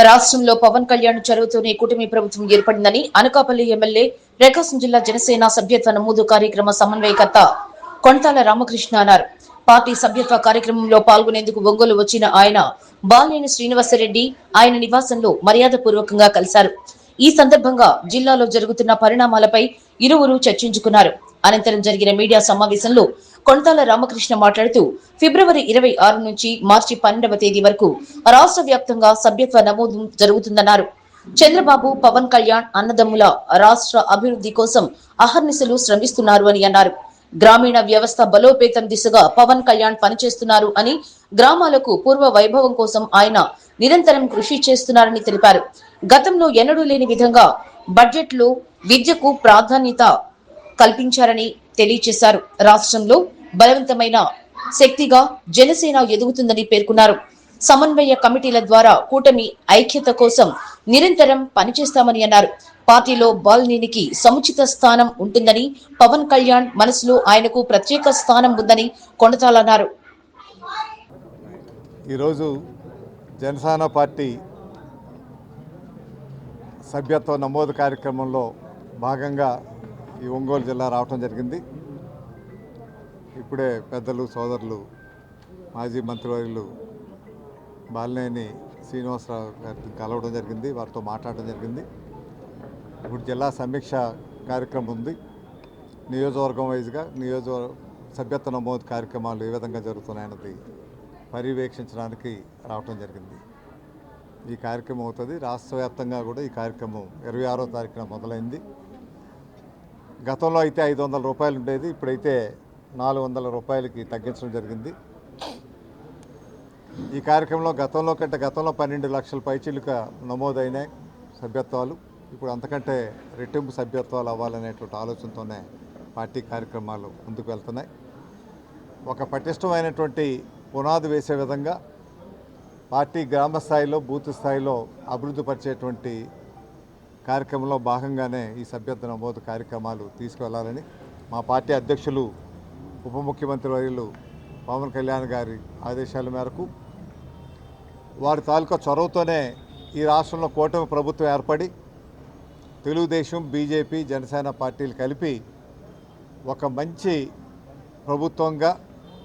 రాష్ట్రంలో పవన్ కళ్యాణ్ చొరవతోనే కూటమి ప్రభుత్వం ఏర్పడిందని అనకాపల్లి ఎమ్మెల్యే ప్రకాశం జిల్లా జనసేన సభ్యత్వ నమోదు కార్యక్రమ సమన్వయకర్త కొణతాల రామకృష్ణ అన్నారు. పార్టీ సభ్యత్వ కార్యక్రమంలో పాల్గొనేందుకు ఒంగోలు వచ్చిన ఆయన బాలినేని శ్రీనివాసరెడ్డి ఆయన నివాసంలో మర్యాదపూర్వకంగా కలిశారు. ఈ సందర్భంగా జిల్లాలో జరుగుతున్న పరిణామాలపై ఇరువురు చర్చించుకున్నారు. అనంతరం జరిగిన మీడియా సమావేశంలో కొణతాల రామకృష్ణ మాట్లాడుతూ ఫిబ్రవరి 26 నుంచి మార్చి 12వ తేదీ వరకు రాష్ట్ర వ్యాప్తంగా సభ్యత్వ నమోదు జరుగుతుందన్నారు. చంద్రబాబు పవన్ కళ్యాణ్ అన్నదమ్ముల రాష్ట్ర అభివృద్ధి కోసం అహర్నిశలు శ్రమిస్తున్నారు అని అన్నారు. గ్రామీణ వ్యవస్థ బలోపేతం దిశగా పవన్ కళ్యాణ్ పనిచేస్తున్నారు అని, గ్రామాలకు పూర్వ వైభవం కోసం ఆయన నిరంతరం కృషి చేస్తున్నారని తెలిపారు. గతంలో ఎన్నడూ లేని విధంగా బడ్జెట్లో విద్యకు ప్రాధాన్యత కల్పించారని తెలియజేశారు. రాష్ట్రంలో బలవంతమైన శక్తిగా జనసేన ఎదుగుతుందని పేర్కొన్నారు. సమన్వయ కమిటీల ద్వారా కూటమి ఐక్యత కోసం నిరంతరం పనిచేస్తామని అన్నారు. పార్టీలో బాలినేనికి సముచిత స్థానం ఉంటుందని, పవన్ కళ్యాణ్ మనసులో ఆయనకు ప్రత్యేక స్థానం ఉందని కొణతాలన్నారు. ఈరోజు జనసేన పార్టీ సభ్యత్వ నమోదు కార్యక్రమంలో భాగంగా ఈ ఒంగోలు జిల్లా రావటం జరిగింది. ఇప్పుడే పెద్దలు సోదరులు మాజీ మంత్రివర్యులు బాలినేని శ్రీనివాసరావు గారిని కలవడం జరిగింది, వారితో మాట్లాడడం జరిగింది. ఇప్పుడు జిల్లా సమీక్ష కార్యక్రమం ఉంది. నియోజకవర్గం వైజ్గా సభ్యత్వ నమోదు కార్యక్రమాలు ఏ విధంగా జరుగుతున్నాయన్నది పర్యవేక్షించడానికి రావటం జరిగింది. ఈ కార్యక్రమం అవుతుంది. రాష్ట్ర వ్యాప్తంగా కూడా ఈ కార్యక్రమం 26వ తారీఖున మొదలైంది. గతంలో అయితే 500 రూపాయలు ఉండేది, ఇప్పుడైతే 400 రూపాయలకి తగ్గించడం జరిగింది. ఈ కార్యక్రమంలో గతంలో 12 లక్షల పైచిలుక నమోదైనాయి సభ్యత్వాలు. ఇప్పుడు అంతకంటే రెట్టింపు సభ్యత్వాలు అవ్వాలనేటువంటి ఆలోచనతోనే పార్టీ కార్యక్రమాలు ముందుకు వెళ్తున్నాయి. ఒక పటిష్టమైనటువంటి పునాది వేసే విధంగా పార్టీ గ్రామ స్థాయిలో బూత్ స్థాయిలో అభివృద్ధి పరిచేటువంటి కార్యక్రమంలో భాగంగానే ఈ సభ్యత్వ నమోదు కార్యక్రమాలు తీసుకువెళ్లాలని మా పార్టీ అధ్యక్షులు ఉప ముఖ్యమంత్రి వర్యులు పవన్ కళ్యాణ్ గారి ఆదేశాల మేరకు వారి తాలూకా చొరవతోనే ఈ రాష్ట్రంలో కూటమి ప్రభుత్వం ఏర్పడి తెలుగుదేశం, బీజేపీ, జనసేన పార్టీలు కలిపి ఒక మంచి ప్రభుత్వంగా,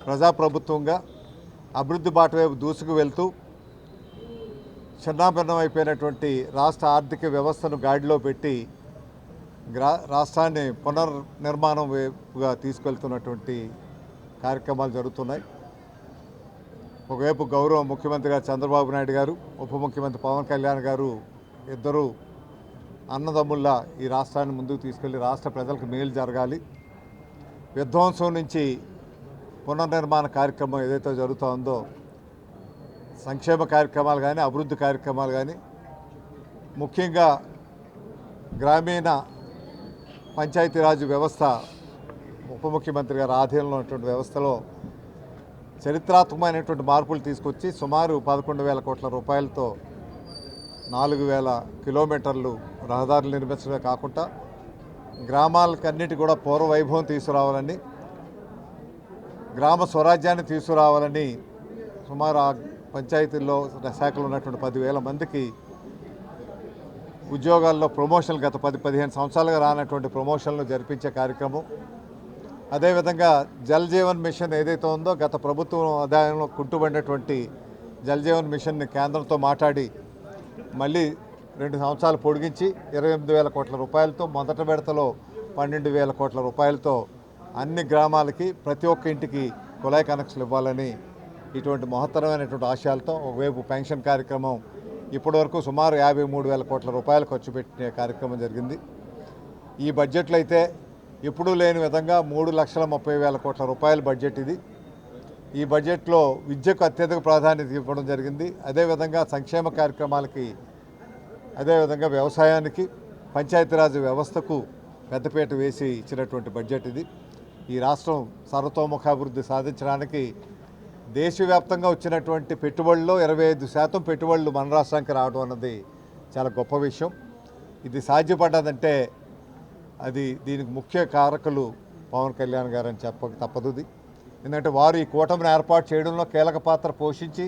ప్రజాప్రభుత్వంగా అభివృద్ధి బాట వైపు దూసుకు వెళ్తూ చిన్నాభిన్నమైపోయినటువంటి రాష్ట్ర ఆర్థిక వ్యవస్థను గాడిలో పెట్టి రాష్ట్రాన్ని పునర్నిర్మాణం వైపుగా తీసుకెళ్తున్నటువంటి కార్యక్రమాలు జరుగుతున్నాయి. ఒకవైపు గౌరవ ముఖ్యమంత్రి గారు చంద్రబాబు నాయుడు గారు, ఉప ముఖ్యమంత్రి పవన్ కళ్యాణ్ గారు ఇద్దరు అన్నదమ్ముల్లా ఈ రాష్ట్రాన్ని ముందుకు తీసుకెళ్లి రాష్ట్ర ప్రజలకు మేలు జరగాలి, విధ్వంసం నుంచి పునర్నిర్మాణ కార్యక్రమం ఏదైతే జరుగుతుందో సంక్షేమ కార్యక్రమాలు కానీ, అభివృద్ధి కార్యక్రమాలు కానీ, ముఖ్యంగా గ్రామీణ పంచాయతీరాజ్ వ్యవస్థ ఉప ముఖ్యమంత్రి గారి ఆధీనంలో ఉన్నటువంటి వ్యవస్థలో చరిత్రాత్మకమైనటువంటి మార్పులు తీసుకొచ్చి సుమారు 11,000 కోట్ల రూపాయలతో 4,000 కిలోమీటర్లు రహదారులు నిర్మించడమే కాకుండా గ్రామాలకన్నిటి కూడా పూర్వ వైభవం తీసుకురావాలని, గ్రామ స్వరాజ్యాన్ని తీసుకురావాలని సుమారు ఆ పంచాయతీల్లో శాఖలో ఉన్నటువంటి 10,000 మందికి ఉద్యోగాల్లో ప్రమోషన్లు గత 10-15 సంవత్సరాలుగా రానటువంటి ప్రమోషన్లు జరిపించే కార్యక్రమం. అదేవిధంగా జల్ జీవన్ మిషన్ ఏదైతే ఉందో గత ప్రభుత్వం ఆదాయంలో కుంటుబడినటువంటి జల్ జీవన్ మిషన్ని కేంద్రంతో మాట్లాడి మళ్ళీ 2 సంవత్సరాలు పొడిగించి 28,000 కోట్ల రూపాయలతో మొదటి విడతలో 12,000 కోట్ల రూపాయలతో అన్ని గ్రామాలకి ప్రతి ఒక్క ఇంటికి కుళాయి కనెక్షన్లు ఇవ్వాలని ఇటువంటి మహత్తరమైనటువంటి ఆశయాలతో ఒకవైపు పెన్షన్ కార్యక్రమం ఇప్పటివరకు సుమారు 53,000 కోట్ల రూపాయలు ఖర్చు పెట్టే కార్యక్రమం జరిగింది. ఈ బడ్జెట్లో అయితే ఎప్పుడూ లేని విధంగా 3,30,000 కోట్ల రూపాయల బడ్జెట్ ఇది. ఈ బడ్జెట్లో విద్యకు అత్యధిక ప్రాధాన్యత ఇవ్వడం జరిగింది. అదేవిధంగా సంక్షేమ కార్యక్రమాలకి, అదేవిధంగా వ్యవసాయానికి, పంచాయతీరాజ్ వ్యవస్థకు పెద్దపీట వేసి ఇచ్చినటువంటి బడ్జెట్ ఇది. ఈ రాష్ట్రం సర్వతోముఖాభివృద్ధి సాధించడానికి దేశవ్యాప్తంగా వచ్చినటువంటి పెట్టుబడుల్లో 25% పెట్టుబడులు మన రాష్ట్రానికి రావడం అన్నది చాలా గొప్ప విషయం. ఇది సాధ్యపడ్డదంటే దీనికి ముఖ్య కారకులు పవన్ కళ్యాణ్ గారు అని చెప్పక తప్పదు. ఎందుకంటే వారు ఈ కూటమిని ఏర్పాటు చేయడంలో కీలక పాత్ర పోషించి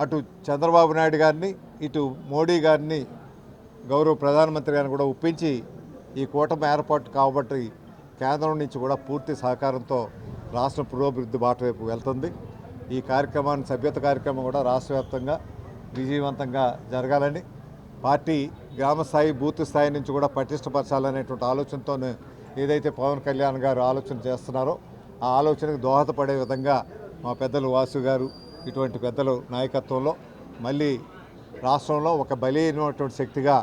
అటు చంద్రబాబు నాయుడు గారిని, ఇటు మోడీ గారిని గౌరవ ప్రధానమంత్రి గారిని కూడా ఒప్పించి ఈ కూటమి ఏర్పాటు కాబట్టి కేంద్రం నుంచి కూడా పూర్తి సహకారంతో రాష్ట్ర పురోభివృద్ధి బాట వైపు వెళ్తుంది. ఈ కార్యక్రమాన్ని సభ్యత కార్యక్రమం కూడా రాష్ట్ర వ్యాప్తంగా విజయవంతంగా జరగాలని పార్టీ గ్రామ స్థాయి బూత్ స్థాయి నుంచి కూడా పటిష్టపరచాలనేటువంటి ఆలోచనతో ఏదైతే పవన్ కళ్యాణ్ గారు ఆలోచన చేస్తున్నారో ఆ ఆలోచనకు దోహదపడే విధంగా మా పెద్దలు వాసు గారు ఇటువంటి పెద్దల నాయకత్వంలో మళ్ళీ రాష్ట్రంలో ఒక బలమైనటువంటి శక్తిగా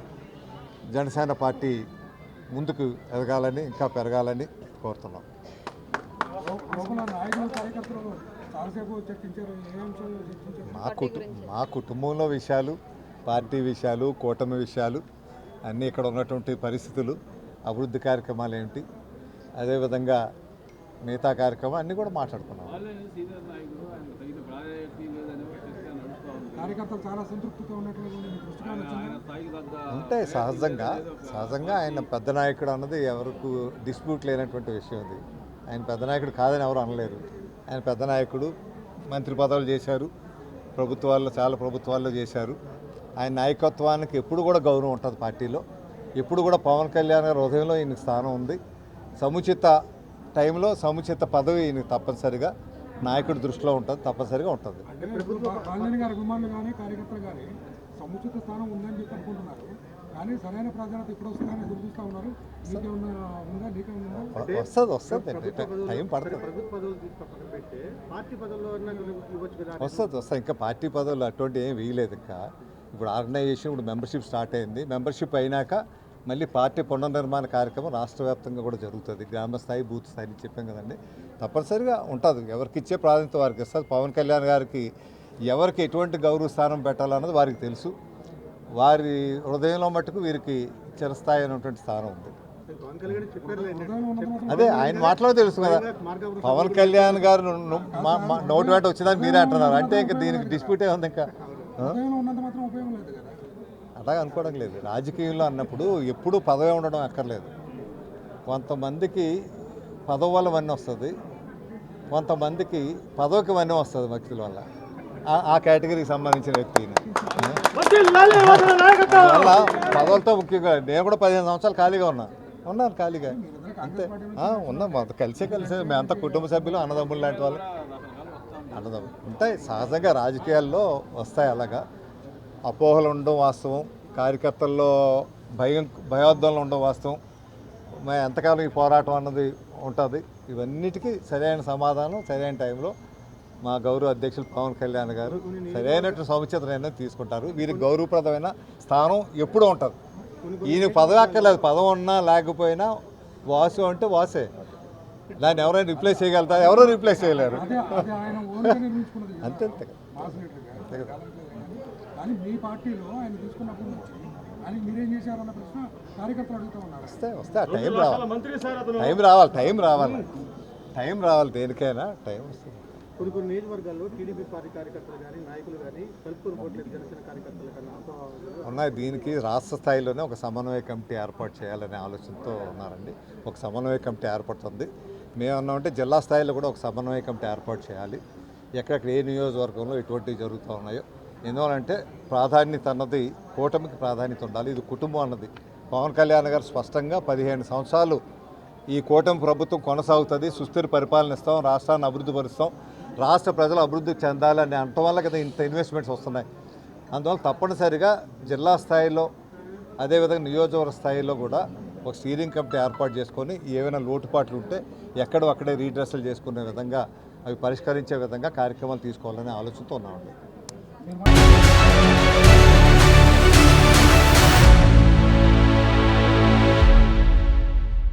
జనసేన పార్టీ ముందుకు ఎదగాలని ఇంకా పెరగాలని కోరుతున్నాం. మా కుటుంబంలో విషయాలు, పార్టీ విషయాలు, కూటమి విషయాలు అన్నీ ఇక్కడ ఉన్నటువంటి పరిస్థితులు, అభివృద్ధి కార్యక్రమాలు ఏమిటి, అదేవిధంగా మిగతా కార్యక్రమం అన్నీ కూడా మాట్లాడుకున్నాం. అంటే సహజంగా ఆయన పెద్ద నాయకుడు అన్నది ఎవరికి డిస్ప్యూట్ లేనటువంటి విషయం. అది ఆయన పెద్ద నాయకుడు కాదని ఎవరు అనలేరు. ఆయన పెద్ద నాయకుడు, మంత్రి పదవులు చేశారు, చాలా ప్రభుత్వాల్లో చేశారు. ఆయన నాయకత్వానికి ఎప్పుడు కూడా గౌరవం ఉంటుంది పార్టీలో. ఎప్పుడు కూడా పవన్ కళ్యాణ్ గారి హృదయంలో ఈయనకి స్థానం ఉంది. సముచిత టైంలో సముచిత పదవి ఈయనకి తప్పనిసరిగా నాయకుడి దృష్టిలో ఉంటుంది, తప్పనిసరిగా ఉంటుంది. సముచిత స్థానం ఉందని చెప్పి అనుకుంటున్నారు, కానీ సరైన ప్రాధాన్యత ఇప్పుడు వస్తుందని ఎదురు చూస్తూ ఉన్నారు. వస్తుంది టైం పడుతుంది. వస్తుంది ఇంకా పార్టీ పదవులు అటువంటి ఏం వేయలేదు. ఇంకా ఇప్పుడు ఆర్గనైజేషన్ ఇప్పుడు మెంబర్షిప్ స్టార్ట్ అయింది. మెంబర్షిప్ అయినాక మళ్ళీ పార్టీ పునర్నిర్మాణ కార్యక్రమం రాష్ట్ర వ్యాప్తంగా కూడా జరుగుతుంది. గ్రామ స్థాయి, బూత్ స్థాయి చెప్పాం కదండి, తప్పనిసరిగా ఉంటుంది. ఎవరికి ఇచ్చే ప్రాధాన్యత వారికి ఇస్తుంది. పవన్ కళ్యాణ్ గారికి ఎవరికి ఎటువంటి గౌరవ స్థానం పెట్టాలన్నది వారికి తెలుసు. వారి హృదయంలో మట్టుకు వీరికి చిరస్థాయి అనేటువంటి స్థానం ఉంది. అదే ఆయన మాటలో తెలుసు కదా. పవన్ కళ్యాణ్ గారు నోటి వెంట వచ్చిందని మీరే అంటున్నారు. అంటే ఇంకా దీనికి డిస్ప్యూటే ఉంది. ఇంకా అలాగే అనుకోవడం లేదు. రాజకీయంలో అన్నప్పుడు ఎప్పుడూ పదవి ఉండడం అక్కర్లేదు. కొంతమందికి పదవి వల్ల వన్నీ వస్తుంది, కొంతమందికి పదవికి వన్నీ వస్తుంది భక్తుల వల్ల. ఆ కేటగిరీకి సంబంధించిన వ్యక్తి వల్ల పదవులతో ముఖ్యంగా నేను కూడా 15 సంవత్సరాలు ఖాళీగా ఉన్నాను ఖాళీగా అంతే. ఉన్నాం కలిసే మేమంతా కుటుంబ సభ్యులు, అన్నదమ్ములు లాంటి వాళ్ళు. అన్నదమ్ములు ఉంటాయి సహజంగా, రాజకీయాల్లో వస్తాయి. అలాగా అపోహలు ఉండడం వాస్తవం, కార్యకర్తల్లో భయోద్వేగంలో ఉండడం వాస్తవం. ఎంతకాలం ఈ పోరాటం అన్నది ఉంటుంది. ఇవన్నిటికీ సరైన సమాధానం సరైన టైంలో మా గౌరవ అధ్యక్షులు పవన్ కళ్యాణ్ గారు సరైనటువంటి సముచిత నిర్ణయం తీసుకుంటారు. వీరికి గౌరవప్రదమైన స్థానం ఎప్పుడూ ఉంటుంది. ఈయన పదవి అక్కర్లేదు. పదవి ఉన్నా లేకపోయినా వాసు అంటే వాసే. దాన్ని ఎవరైనా రిప్లేస్ చేయగలుగుతారు? ఎవరో రిప్లేస్ చేయలేరు. అంతే కదా. కానీ మీ పార్టీలో ఆయన తీసుకున్నప్పటి నుంచి ఆయన మీరేం చేశారన్న ప్రశ్న కార్యకర్తలు అడుగుతూ ఉన్నారు. వస్తే టైం రావాలి దేనికైనా టైం వస్తుంది. కొన్ని నియోజకవర్గాల్లో టీడీపీ పార్టీ కార్యకర్తలు కానీ నాయకులు కానీ కలుపుకోవట్లేదు జనసేన కార్యకర్తల కన్నా ఉన్నాయి. దీనికి రాష్ట్ర స్థాయిలోనే ఒక సమన్వయ కమిటీ ఏర్పాటు చేయాలనే ఆలోచనతో ఉన్నారండి. ఒక సమన్వయ కమిటీ ఏర్పడుతుంది. మేమన్నామంటే జిల్లా స్థాయిలో కూడా ఒక సమన్వయ కమిటీ ఏర్పాటు చేయాలి. ఎక్కడెక్కడ ఏ నియోజకవర్గంలో ఎటువంటివి జరుగుతూ ఉన్నాయో. ఎందువలంటే ప్రాధాన్యత అన్నది కూటమికి ప్రాధాన్యత ఉండాలి. ఇది కుటుంబం అన్నది. పవన్ కళ్యాణ్ గారు స్పష్టంగా 15 సంవత్సరాలు ఈ కూటమి ప్రభుత్వం కొనసాగుతుంది, సుస్థిర పరిపాలన ఇస్తాం, రాష్ట్రాన్ని అభివృద్ధి పరుస్తాం, రాష్ట్ర ప్రజలు అభివృద్ధి చెందాలని అనటం వల్ల కదా ఇంత ఇన్వెస్ట్మెంట్స్ వస్తున్నాయి. అందువల్ల తప్పనిసరిగా జిల్లా స్థాయిలో అదేవిధంగా నియోజకవర్గ స్థాయిలో కూడా ఒక స్టీరింగ్ కమిటీ ఏర్పాటు చేసుకొని ఏవైనా లోటుపాట్లు ఉంటే అక్కడే రీడ్రెస్లు చేసుకునే విధంగా అవి పరిష్కరించే విధంగా కార్యక్రమాలు తీసుకోవాలనే ఆలోచనతో ఉన్నామండి.